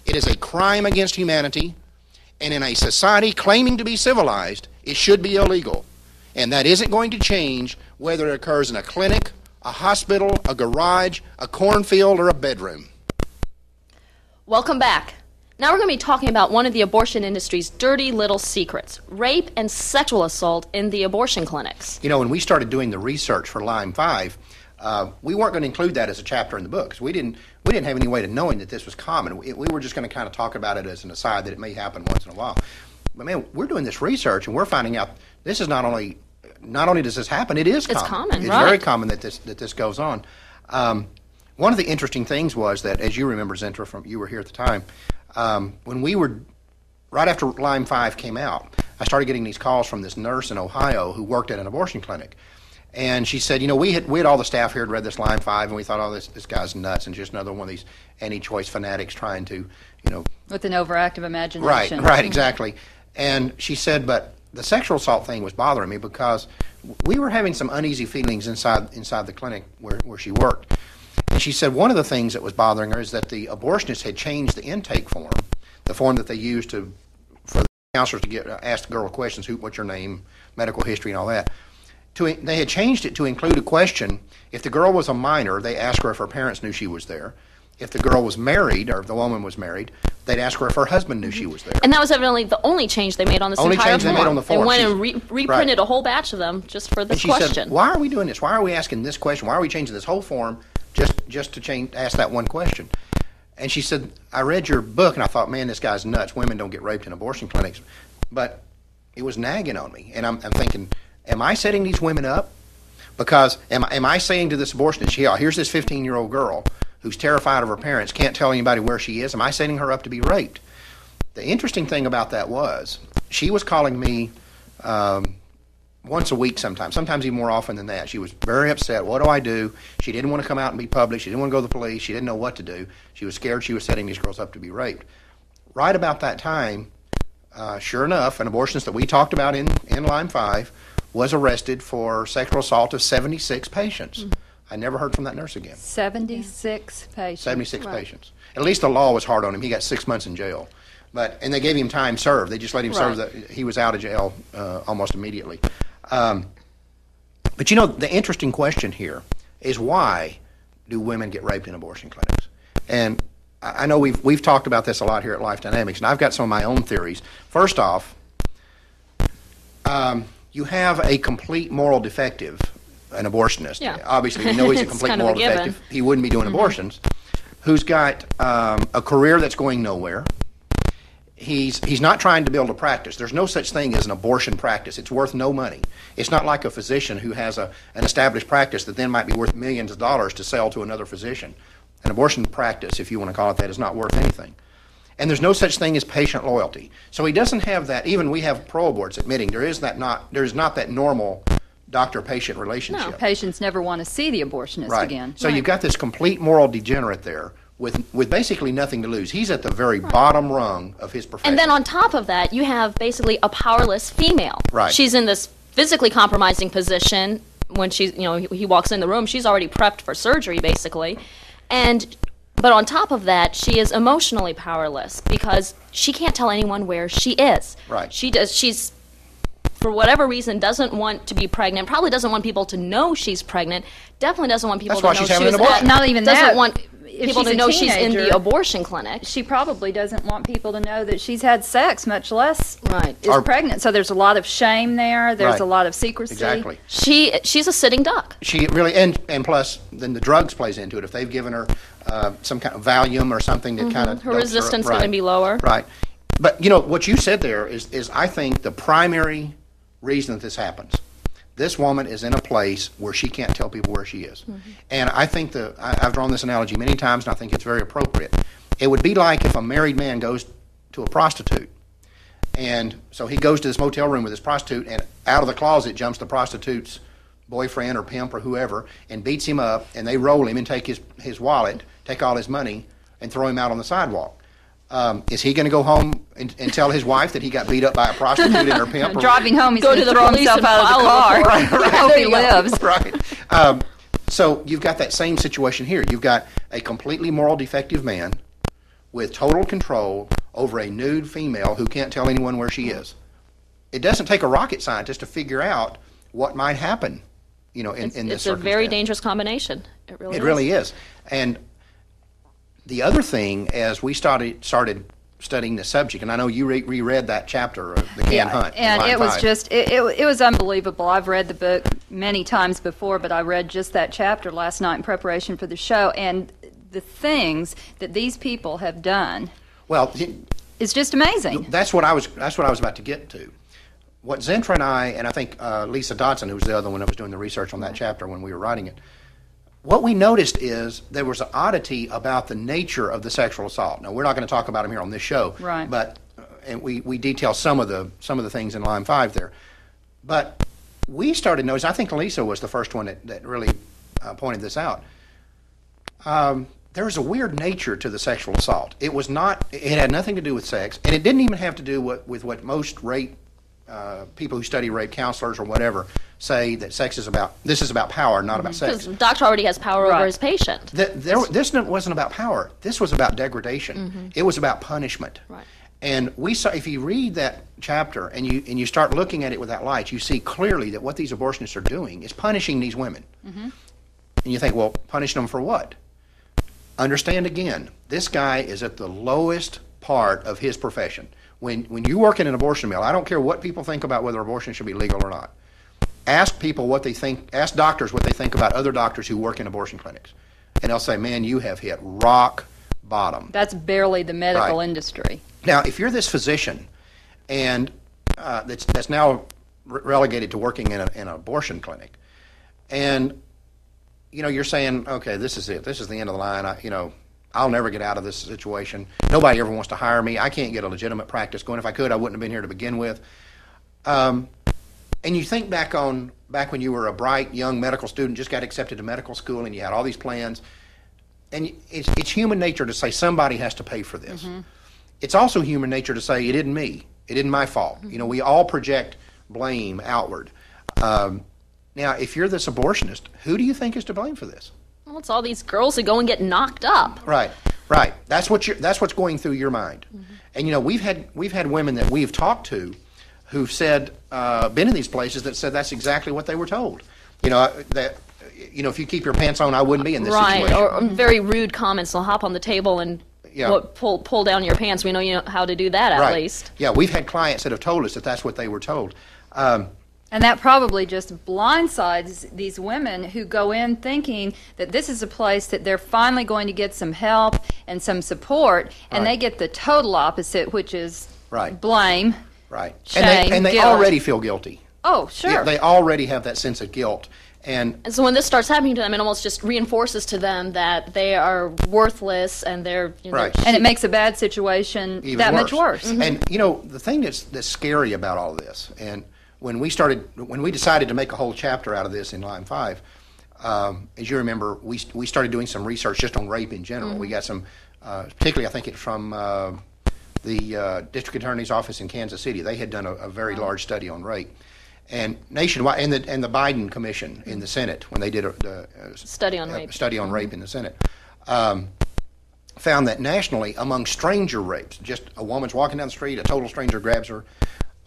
It is a crime against humanity, and in a society claiming to be civilized, it should be illegal. And that isn't going to change whether it occurs in a clinic, a hospital, a garage, a cornfield, or a bedroom. Welcome back. Now we're going to be talking about one of the abortion industry's dirty little secrets, rape and sexual assault in the abortion clinics. You know, when we started doing the research for Lyme 5, we weren't going to include that as a chapter in the book, because we didn't have any way of knowing that this was common. We were just going to kind of talk about it as an aside that it may happen once in a while. But man, we're doing this research and we're finding out this is not only does this happen, it is common. It's common, It's right. very common that this goes on. One of the interesting things was that, as you remember, Zentra, you were here at the time, when we were, right after Lyme 5 came out, I started getting these calls from this nurse in Ohio who worked at an abortion clinic. And she said, you know, we had all the staff here had read this Lyme 5, and we thought, oh, this guy's nuts, and just another one of these anti-choice fanatics trying to, you know. With an overactive imagination. Right, exactly. And she said, but the sexual assault thing was bothering me because we were having some uneasy feelings inside the clinic where she worked. And she said one of the things that was bothering her is that the abortionist had changed the intake form, the form that they used for the counselors to ask the girl questions, what's your name, medical history, and all that. They had changed it to include a question. If the girl was a minor, they asked her if her parents knew she was there. If the girl was married, or if the woman was married, they'd ask her if her husband knew she was there. And that was evidently the only change they made on this Only entire change they form. made on the form. They went and She's- reprinted right. a whole batch of them just for And this she question. said, why are we doing this? Why are we asking this question? Why are we changing this whole form just to ask that one question? And she said, I read your book, and I thought, man, this guy's nuts. Women don't get raped in abortion clinics. But it was nagging on me. And I'm thinking, am I setting these women up? Because am I saying to this abortionist, here's this 15-year-old girl who's terrified of her parents, can't tell anybody where she is. Am I setting her up to be raped? The interesting thing about that was she was calling me once a week sometimes even more often than that. She was very upset. What do I do? She didn't want to come out and be public. She didn't want to go to the police. She didn't know what to do. She was scared she was setting these girls up to be raped. Right about that time, sure enough, an abortionist that we talked about in line 5 was arrested for sexual assault of 76 patients. Mm-hmm. I never heard from that nurse again. 76 patients. 76 patients. At least the law was hard on him. He got 6 months in jail. And they gave him time served. They just let him serve. He was out of jail almost immediately. But the interesting question here is, why do women get raped in abortion clinics? And I know we've talked about this a lot here at Life Dynamics, and I've got some of my own theories. First off, you have a complete moral defective, an abortionist. Yeah. Obviously, we know he's a It's complete kind of a moral given. defective. He wouldn't be doing abortions. Who's got a career that's going nowhere. He's not trying to build a practice. There's no such thing as an abortion practice. It's worth no money. It's not like a physician who has an established practice that then might be worth millions of dollars to sell to another physician. An abortion practice, if you want to call it that, is not worth anything. And there's no such thing as patient loyalty. So he doesn't have that. Even we have pro-aborts admitting there is not that normal doctor-patient relationship. No, patients never want to see the abortionist Right. again. So you've got this complete moral degenerate there with basically nothing to lose. He's at the very bottom rung of his profession. And then on top of that, you have basically a powerless female. Right. She's in this physically compromising position when he walks in the room. She's already prepped for surgery, basically. But on top of that, she is emotionally powerless because she can't tell anyone where she is. Right. She's, for whatever reason, doesn't want to be pregnant, probably doesn't want people to know she's pregnant, definitely doesn't want people That's to why know she's having an she's abortion. Not even doesn't that. want If people she's to a know she's in the teenager, abortion clinic. She probably doesn't want people to know that she's had sex, much less Right. is pregnant. So there's a lot of shame there. There's Right. a lot of secrecy. Exactly. She's a sitting duck. She really, and plus, then the drugs plays into it. If they've given her some kind of Valium or something that kind of Her resistance is going to be lower. Right. But what you said there is I think the primary reason that this happens. This woman is in a place where she can't tell people where she is. And I think I've drawn this analogy many times, and I think it's very appropriate. It would be like if a married man goes to a prostitute. And so he goes to this motel room with this prostitute, and out of the closet jumps the prostitute's boyfriend or pimp or whoever, and beats him up, and they roll him and take his wallet, take all his money, and throw him out on the sidewalk. Is he going to go home and tell his wife that he got beat up by a prostitute and her pimp? Driving home, he's Go going to to the throw police himself and out of the file a car. report. I hope he lives. Right. So you've got that same situation here. You've got a completely moral defective man with total control over a nude female who can't tell anyone where she is. It doesn't take a rocket scientist to figure out what might happen, in this It's a circumstance. very dangerous combination. It Really is. And the other thing, as we started studying the subject, and I know you reread that chapter of the Can Hunt. in And line it was 5. just, it was unbelievable. I've read the book many times before, but I read just that chapter last night in preparation for the show. And the things that these people have done Well, is just amazing. that's what I was about to get to. What Zentra and I think Lisa Dodson, who was the other one that was doing the research on that chapter when we were writing it, what we noticed is there was an oddity about the nature of the sexual assault. Now, we're not going to talk about them here on this show, Right. But and we detail some of the things in line 5 there. But we started noticing. I think Lisa was the first one that really pointed this out. There was a weird nature to the sexual assault. It was not. It had nothing to do with sex, and it didn't even have to do with what most rape people who study rape, counselors or whatever, say that this is about power, not about sex. Because the doctor already has power Right. over his patient. This wasn't about power. This was about degradation. It was about punishment. Right. And we saw, if you read that chapter and you start looking at it with that light, you see clearly that what these abortionists are doing is punishing these women. And you think, well, punishing them for what? understand again, this guy is at the lowest part of his profession. When you work in an abortion mill, I don't care what people think about whether abortion should be legal or not. Ask people what they think, ask doctors what they think about other doctors who work in abortion clinics. And they'll say, man, you have hit rock bottom. That's barely the medical Right. industry. Now, if you're this physician and that's now relegated to working in an abortion clinic, and you're saying, okay, this is it. This is the end of the line. I'll never get out of this situation. Nobody ever wants to hire me. I can't get a legitimate practice going. If I could, I wouldn't have been here to begin with. And you think back when you were a bright young medical student, just got accepted to medical school, and you had all these plans. And it's human nature to say somebody has to pay for this. Mm-hmm. It's also human nature to say it isn't me. It isn't my fault. Mm-hmm. We all project blame outward. Now, if you're this abortionist, who do you think is to blame for this? Well, it's all these girls who go and get knocked up. Right. That's what's going through your mind. Mm-hmm. And we've had women that we've talked to who've said, been in these places that said that's exactly what they were told. If you keep your pants on, I wouldn't be in this situation. Or very rude comments. They'll hop on the table and pull down your pants. We know you know how to do that at least. Yeah, we've had clients that have told us that that's what they were told. And that probably just blindsides these women who go in thinking that this is a place that they're finally going to get some help and some support, and they get the total opposite, which is blame, shame, and they guilt. already feel guilty. Oh, sure. Yeah, they already have that sense of guilt. And so when this starts happening to them, it almost just reinforces to them that they are worthless and they're and it makes a bad situation even that worse. much worse. Mm-hmm. And the thing that's scary about all of this, and when we decided to make a whole chapter out of this in Line 5, as you remember, we started doing some research just on rape in general. Mm-hmm. We got some, particularly I think it's from the District Attorney's Office in Kansas City. They had done a very large study on rape. And nationwide, and the Biden Commission in the Senate, when they did a study on rape in the Senate, found that nationally, among stranger rapes, just a woman's walking down the street, a total stranger grabs her,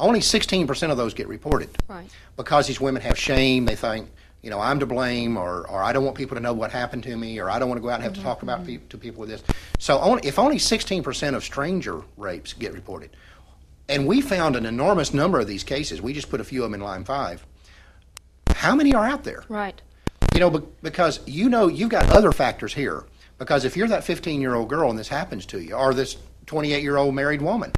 only 16% of those get reported. Right. Because these women have shame. They think, I'm to blame, or I don't want people to know what happened to me, or I don't want to go out and have to talk about to people with this. So if only 16% of stranger rapes get reported, and we found an enormous number of these cases. We just put a few of them in Line 5. How many are out there? Right. Because you've got other factors here. Because if you're that 15-year-old girl and this happens to you, or this 28-year-old married woman,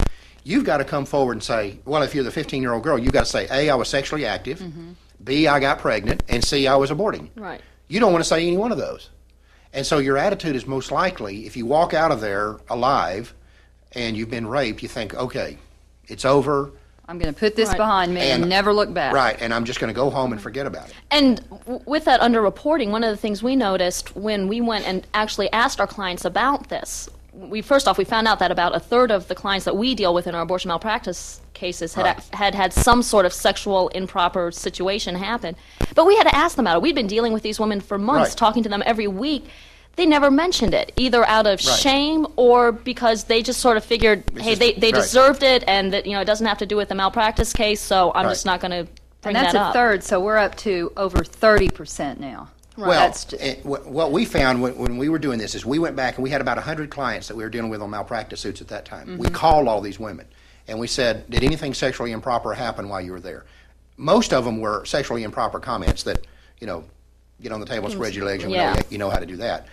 you've got to come forward and say, well, if you're the 15-year-old girl, you've got to say, A, I was sexually active, mm-hmm. B, I got pregnant, and C, I was aborting. Right. You don't want to say any one of those. And so your attitude is most likely, if you walk out of there alive and you've been raped, you think, okay, it's over. I'm going to put this behind me and never look back. Right, and I'm just going to go home and forget about it. And with that underreporting, one of the things we noticed when we went and actually asked our clients about this, first off, we found out that about a third of the clients that we deal with in our abortion malpractice cases had some sort of sexual improper situation happen. But we had to ask them about it. We'd been dealing with these women for months, talking to them every week. They never mentioned it, either out of shame or because they just sort of figured, hey, they deserved it, and that it doesn't have to do with the malpractice case, so I'm just not going to bring that up. And that's a third, so we're up to over 30% now. Well, what we found when we were doing this is we went back and we had about 100 clients that we were dealing with on malpractice suits at that time. Mm-hmm. We called all these women and we said, did anything sexually improper happen while you were there? Most of them were sexually improper comments that, get on the table and spread your legs, and you know how to do that.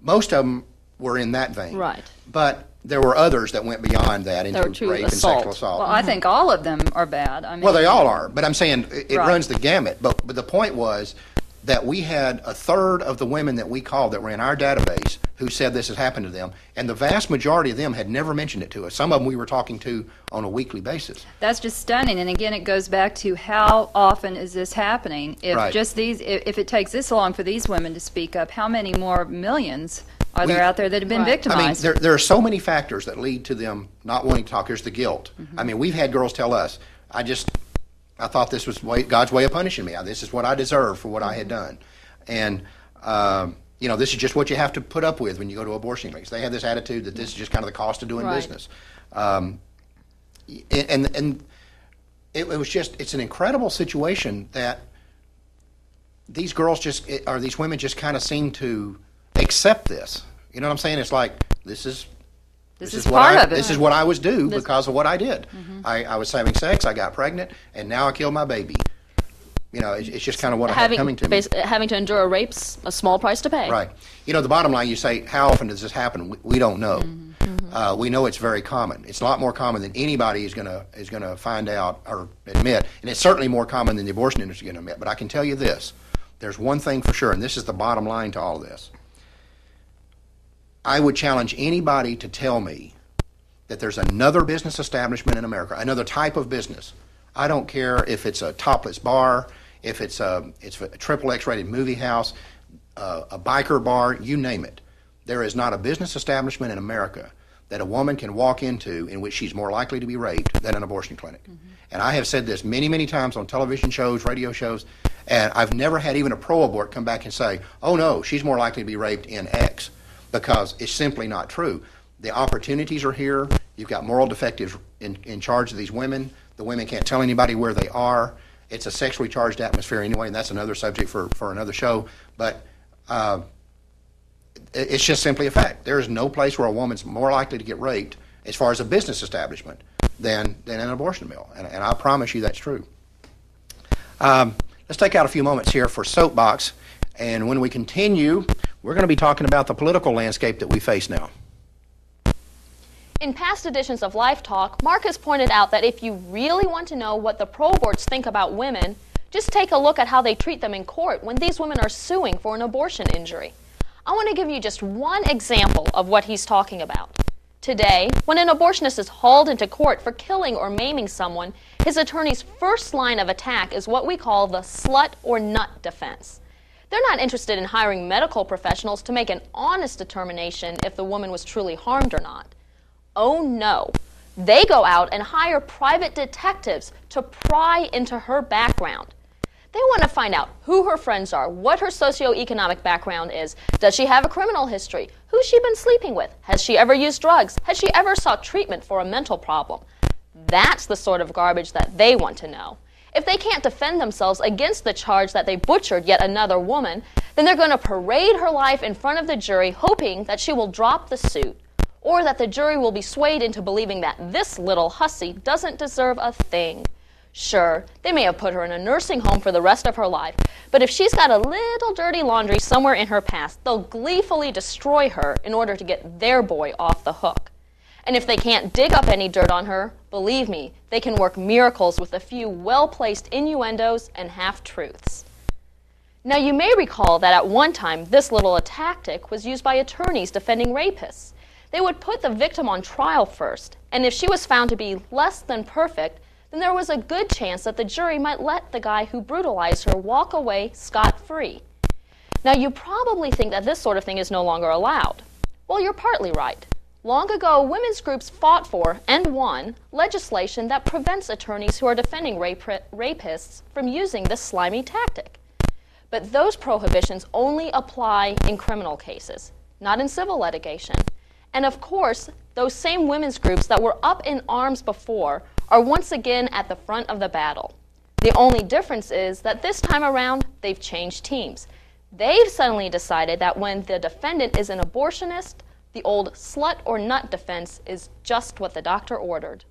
Most of them were in that vein. Right. But there were others that went beyond that into rape and sexual assault. Well, I think all of them are bad. Well, they all are, but I'm saying it runs the gamut. But the point was that we had a third of the women that we called that were in our database who said this had happened to them, and the vast majority of them had never mentioned it to us. Some of them we were talking to on a weekly basis. That's just stunning, and again, it goes back to how often is this happening? If it takes this long for these women to speak up, how many more millions are there out there that have been victimized? I mean, there are so many factors that lead to them not wanting to talk. There's the guilt. Mm-hmm. I mean, we've had girls tell us, I thought this was God's way of punishing me. This is what I deserve for what I had done. And, this is just what you have to put up with when you go to abortion clinics. They have this attitude that this is just kind of the cost of doing business. And it's an incredible situation that these girls these women just kind of seem to, accept this. You know what I'm saying? It's like, this is part of it. This is what I was due because of what I did. I was having sex, I got pregnant, and now I killed my baby. You know, it's just kind of what I had coming to me. Having to endure a rape's a small price to pay. Right. You know, the bottom line, you say, how often does this happen? We don't know. We know it's very common. It's a lot more common than anybody is gonna find out or admit, and it's certainly more common than the abortion industry is going to admit. But I can tell you this: there's one thing for sure, and this is the bottom line to all of this. I would challenge anybody to tell me that there's another business establishment in America, another type of business. I don't care if it's a topless bar, if it's a triple X-rated movie house, a biker bar, you name it. There is not a business establishment in America that a woman can walk into in which she's more likely to be raped than an abortion clinic. And I have said this many, many times on television shows, radio shows, and I've never had even a pro-abort come back and say, oh no, she's more likely to be raped in X, because it's simply not true. The opportunities are here. You've got moral defectives in charge of these women. The women can't tell anybody where they are. It's a sexually charged atmosphere anyway, and that's another subject for another show. But it's just simply a fact. There is no place where a woman's more likely to get raped as far as a business establishment than an abortion mill. And I promise you that's true. Let's take out a few moments here for Soapbox. And when we continue, we're going to be talking about the political landscape that we face now. In past editions of LifeTalk, Mark has pointed out that if you really want to know what the pro-aborts think about women, just take a look at how they treat them in court when these women are suing for an abortion injury. I want to give you just one example of what he's talking about. Today, when an abortionist is hauled into court for killing or maiming someone, his attorney's first line of attack is what we call the slut or nut defense. They're not interested in hiring medical professionals to make an honest determination if the woman was truly harmed or not. Oh no. They go out and hire private detectives to pry into her background. They want to find out who her friends are, what her socioeconomic background is. Does she have a criminal history? Who's she been sleeping with? Has she ever used drugs? Has she ever sought treatment for a mental problem? That's the sort of garbage that they want to know. If they can't defend themselves against the charge that they butchered yet another woman, then they're going to parade her life in front of the jury, hoping that she will drop the suit, or that the jury will be swayed into believing that this little hussy doesn't deserve a thing. Sure, they may have put her in a nursing home for the rest of her life, but if she's got a little dirty laundry somewhere in her past, they'll gleefully destroy her in order to get their boy off the hook. And if they can't dig up any dirt on her, believe me, they can work miracles with a few well-placed innuendos and half-truths. Now, you may recall that at one time, this little tactic was used by attorneys defending rapists. They would put the victim on trial first, and if she was found to be less than perfect, then there was a good chance that the jury might let the guy who brutalized her walk away scot-free. Now, you probably think that this sort of thing is no longer allowed. Well, you're partly right. Long ago, women's groups fought for, and won, legislation that prevents attorneys who are defending rapists from using this slimy tactic. But those prohibitions only apply in criminal cases, not in civil litigation. And of course, those same women's groups that were up in arms before are once again at the front of the battle. The only difference is that this time around, they've changed teams. They've suddenly decided that when the defendant is an abortionist, the old slut or nut defense is just what the doctor ordered.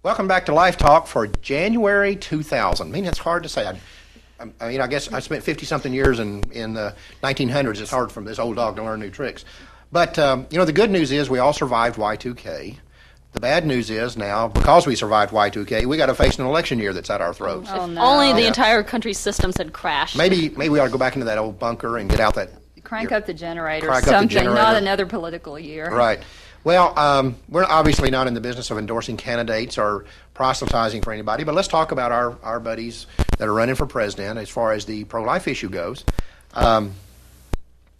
Welcome back to Life Talk for January 2000. I mean, it's hard to say. I mean, I guess I spent 50-something years in the 1900s. It's hard for this old dog to learn new tricks. But, you know, the good news is we all survived Y2K. The bad news is now, because we survived Y2K, we got to face an election year that's at our throats. Oh, no. Only the entire country's systems had crashed. Maybe we ought to go back into that old bunker and get out that... Crank up the generator, something, not another political year. Right. Well, we're obviously not in the business of endorsing candidates or proselytizing for anybody, but let's talk about our buddies that are running for president as far as the pro-life issue goes. On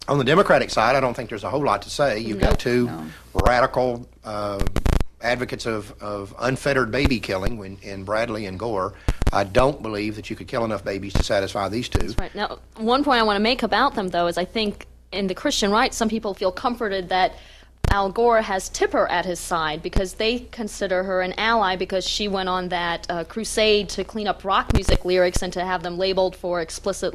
the Democratic side, I don't think there's a whole lot to say. You've got two radical advocates of unfettered baby killing in Bradley and Gore. I don't believe that you could kill enough babies to satisfy these two. That's right. Now, one point I want to make about them, though, is I think in the Christian right, some people feel comforted that Al Gore has Tipper at his side because they consider her an ally because she went on that crusade to clean up rock music lyrics and to have them labeled for explicit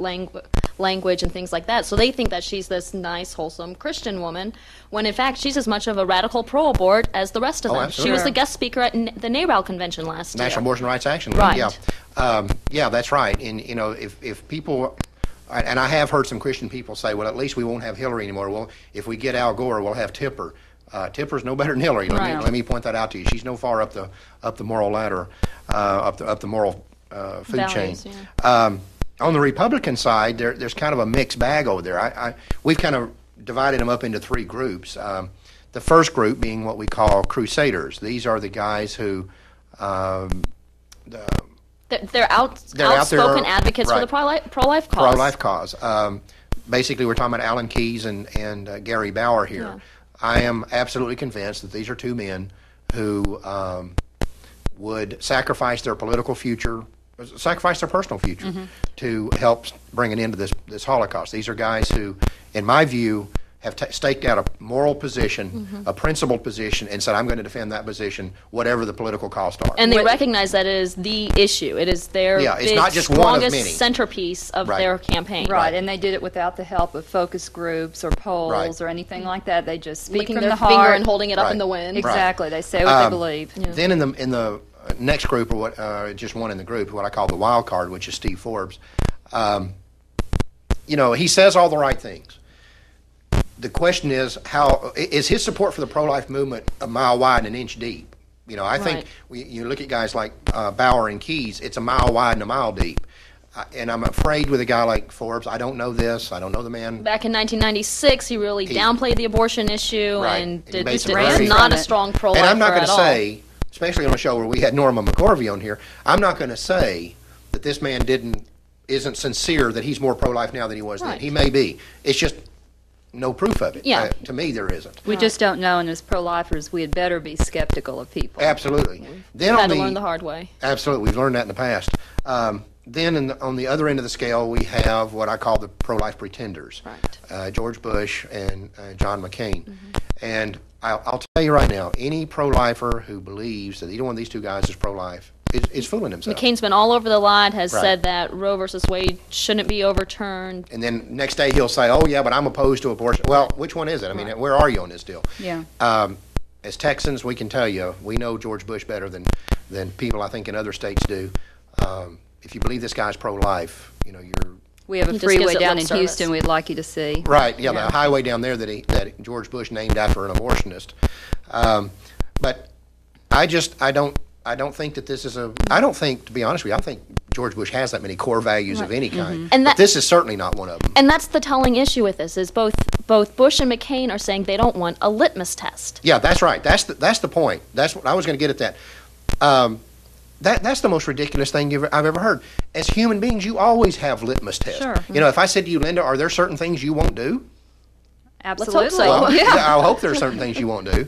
language and things like that. So they think that she's this nice, wholesome Christian woman, when in fact she's as much of a radical pro-abort as the rest of them. absolutely. She was the guest speaker at the NARAL convention last year. National Abortion Rights Action League. Right. Yeah. Yeah, that's right. And if people, and I have heard some Christian people say, well, at least we won't have Hillary anymore. Well, if we get Al Gore, we'll have Tipper. Tipper's no better than Hillary. Right. Let me point that out to you. She's no far up the moral ladder, up the moral food Values, chain. yeah. On the Republican side, there's kind of a mixed bag over there. We've kind of divided them up into three groups. The first group being what we call crusaders. These are the guys who They're outspoken out there, advocates for the right. pro-life cause. Pro-life cause. Basically, we're talking about Alan Keyes and Gary Bauer here. Yeah. I am absolutely convinced that these are two men who would sacrifice their political future, sacrifice their personal future to help bring an end to this Holocaust. These are guys who, in my view, have staked out a moral position, a principled position, and said, I'm going to defend that position, whatever the political costs are. And they recognize that it is the issue. It is their it's not just one of strongest many. centerpiece of Right. their campaign. Right, and they did it without the help of focus groups or polls Right. or anything like that. They just speak Licking from their the finger heart. and holding it up Right. in the wind. Exactly, they say what they believe. Then in the next group, or what just one in the group, what I call the wild card, which is Steve Forbes. He says all the right things. The question is, how is his support for the pro-life movement a mile wide and an inch deep? I think you look at guys like Bauer and Keyes, it's a mile wide and a mile deep. And I'm afraid with a guy like Forbes, I don't know this, I don't know the man. Back in 1996, he really downplayed the abortion issue Right. and And he made some is very- not a strong pro-lifer And I'm not going at to all. say, especially on a show where we had Norma McCorvey on here, I'm not going to say that this man isn't sincere, that he's more pro-life now than he was then. Right. He may be. It's just no proof of it. Yeah. To me, there isn't. We just don't know, and as pro-lifers, we had better be skeptical of people. Absolutely. Then Had to learn the hard way. Absolutely, we've learned that in the past. Then on the other end of the scale, we have what I call the pro-life pretenders, Right. George Bush and John McCain. And I'll tell you right now, any pro-lifer who believes that either one of these two guys is pro-life is fooling himself. McCain's been all over the lot, has Right. said that Roe versus Wade shouldn't be overturned. And then next day he'll say, oh yeah, but I'm opposed to abortion. Well, which one is it? I mean, where are you on this deal? Yeah. As Texans, we can tell you, we know George Bush better than people I think in other states do. If you believe this guy's pro-life, you're We have a He just freeway gives it down lip in service. Houston we'd like you to see. right. Yeah, the highway down there that George Bush named after an abortionist. But I don't think that this is I don't think, to be honest with you, I don't think George Bush has that many core values of any kind. And But that- this is certainly not one of them. And that's the telling issue with this, is both Bush and McCain are saying they don't want a litmus test. Yeah, that's right. That's the point. That's what I was going to get at that. That's the most ridiculous thing I've ever heard. As human beings, you always have litmus tests. Sure. If I said to you, Linda, are there certain things you won't do? Absolutely. so. Well, Yeah. I hope there are certain things you won't do.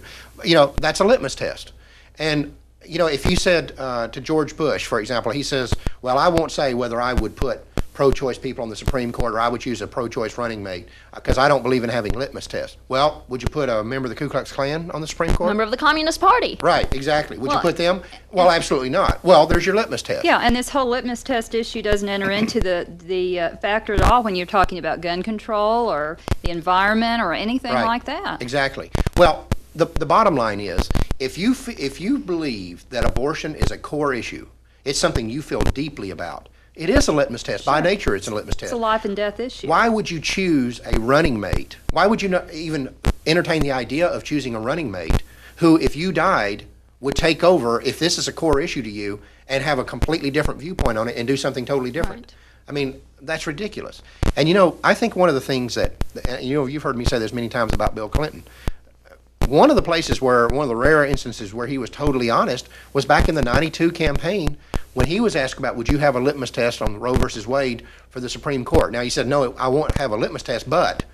That's a litmus test. And, if you said to George Bush, for example, he says, well, I won't say whether I would put pro-choice people on the Supreme Court or I would choose a pro-choice running mate because I don't believe in having litmus tests. Well, would you put a member of the Ku Klux Klan on the Supreme Court? Member of the Communist Party. Right, exactly. Would you Well, put them? Well, absolutely not. Well, there's your litmus test. Yeah, and this whole litmus test issue doesn't enter into the factor at all when you're talking about gun control or the environment or anything Right. like that. Exactly. Well, the bottom line is, if you believe that abortion is a core issue, it's something you feel deeply about, it is a litmus test. By nature, it's a litmus test. It's a life and death issue. Why would you choose a running mate? Why would you not even entertain the idea of choosing a running mate who, if you died, would take over if this is a core issue to you and have a completely different viewpoint on it and do something totally different? Right. I mean, that's ridiculous. And I think one of the things that, you've heard me say this many times about Bill Clinton. One of the rare instances where he was totally honest was back in the 92 campaign when he was asked about, would you have a litmus test on Roe versus Wade for the Supreme Court? Now, he said, no, I won't have a litmus test, but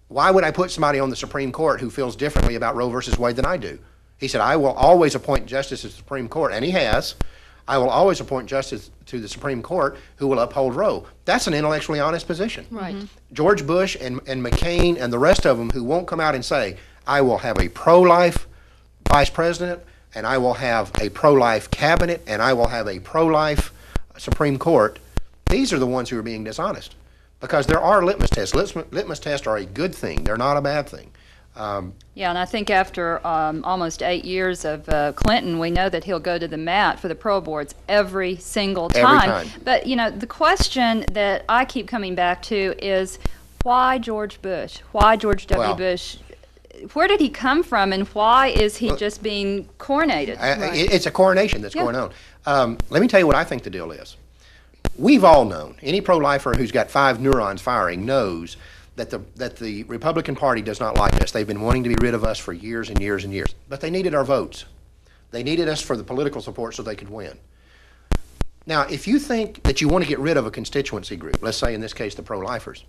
why would I put somebody on the Supreme Court who feels differently about Roe versus Wade than I do? He said, I will always appoint justice to the Supreme Court, and he has. I will always appoint justice to the Supreme Court who will uphold Roe. That's an intellectually honest position. Right. George Bush and McCain and the rest of them who won't come out and say, I will have a pro-life vice president, and I will have a pro-life cabinet, and I will have a pro-life Supreme Court, these are the ones who are being dishonest. because there are litmus tests. Litmus tests are a good thing. They're not a bad thing. Yeah, and I think after almost 8 years of Clinton, we know that he'll go to the mat for the pro boards every single time. Every time. But, you know, the question that I keep coming back to is, why George Bush? Why George W. Well, Bush? Where did he come from, and why is he just being coronated? It's a coronation that's going on. Let me tell you what I think the deal is. We've all known, any pro-lifer who's got 5 neurons firing knows that the Republican Party does not like us. They've been wanting to be rid of us for years and years and years. But they needed our votes. They needed us for the political support so they could win. Now, if you think that you want to get rid of a constituency group, let's say in this case the pro-lifers,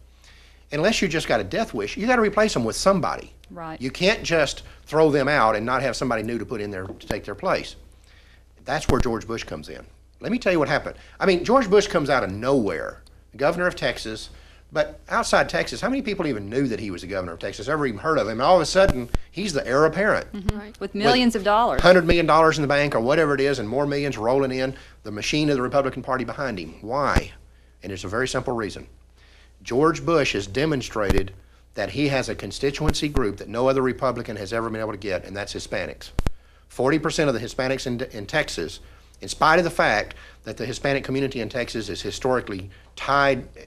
unless you just got a death wish, you got to replace them with somebody. Right. You can't just throw them out and not have somebody new to put in there to take their place. That's where George Bush comes in. Let me tell you what happened. I mean, George Bush comes out of nowhere, the governor of Texas. But outside Texas, how many people even knew that he was the governor of Texas, ever even heard of him? And all of a sudden, he's the heir apparent. Right. With millions of dollars. $100 million in the bank or whatever it is, and more millions rolling in, the machine of the Republican Party behind him. Why? And it's a very simple reason. George Bush has demonstrated that he has a constituency group that no other Republican has ever been able to get, and that's Hispanics. 40% of the Hispanics in Texas, in spite of the fact that the Hispanic community in Texas is historically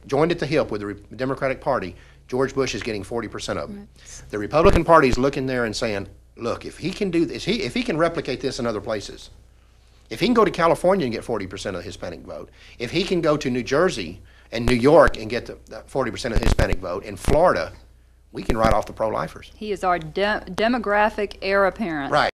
joined at the hip with the Democratic Party, George Bush is getting 40% of them. Right. The Republican Party is looking there and saying, look, if he can do this, if he can replicate this in other places, if he can go to California and get 40% of the Hispanic vote, if he can go to New Jersey and New York and get the 40% of the Hispanic vote, in Florida, we can write off the pro-lifers. He is our demographic heir apparent. Right.